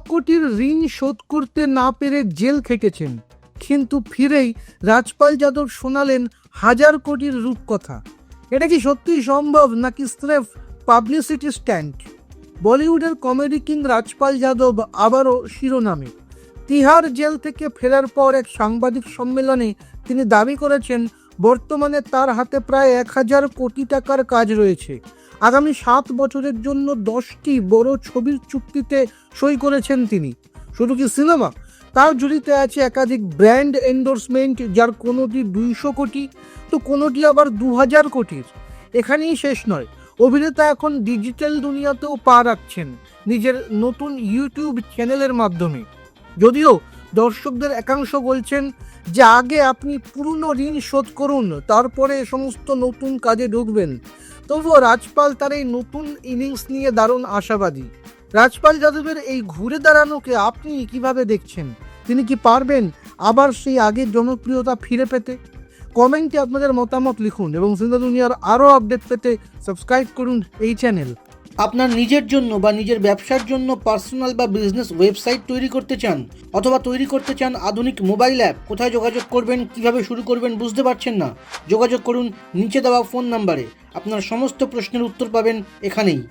কোটির ঋণ শোধ করতে না পেরে জেল খেটেছেন, কিন্তু ফিরেই রাজপাল যাদব শোনালেন 1,000 কোটির রূপকথা। এটা কি সত্যিই সম্ভব, নাকি স্রেফ পাবলিসিটি স্ট্যান্ট? বলিউডের কমেডি কিং রাজপাল যাদব আবারও শিরোনামে। তিহার জেল থেকে ফেরার পর এক সাংবাদিক সম্মেলনে তিনি দাবি করেছেন, বর্তমানে তার হাতে প্রায় 1,000 কোটি টাকার কাজ রয়েছে। আগামী 7 বছরের জন্য 10টি বড় ছবির চুক্তিতে সই করেছেন তিনি। শুধু কি সিনেমা, তার ঝুলিতে আছে একাধিক ব্র্যান্ড এন্ডোর্সমেন্ট, যার কোনোটি 200 কোটি তো কোনোটি আবার 2,000 কোটির। এখানেই শেষ নয়, অভিনেতা এখন ডিজিটাল দুনিয়াতেও পা রাখছেন নিজের নতুন ইউটিউব চ্যানেলের মাধ্যমে। যদিও দর্শকদের একাংশ বলছেন যে আগে আপনি পুরনো ঋণ শোধ করুন, তারপরে সমস্ত নতুন কাজে ঢুকবেন, তবুও রাজপাল তার এই নতুন ইনিংস নিয়ে দারুণ আশাবাদী। রাজপাল যাদবের এই ঘুরে দাঁড়ানোকে আপনি কিভাবে দেখছেন? তিনি কি পারবেন আবার সেই আগের জনপ্রিয়তা ফিরে পেতে? কমেন্টে আপনাদের মতামত লিখুন এবং সিনেমা দুনিয়ার আরও আপডেট পেতে সাবস্ক্রাইব করুন এই চ্যানেল। আপনার নিজের জন্য বা নিজের ব্যবসার জন্য পার্সোনাল বা বিজনেস ওয়েবসাইট তৈরি করতে চান, অথবা তৈরি করতে চান আধুনিক মোবাইল অ্যাপ, কোথায় যোগাযোগ করবেন, কিভাবে শুরু করবেন বুঝতে পারছেন না? যোগাযোগ করুন নিচে দেওয়া ফোন নাম্বারে। আপনার সমস্ত প্রশ্নের উত্তর পাবেন এখানেই।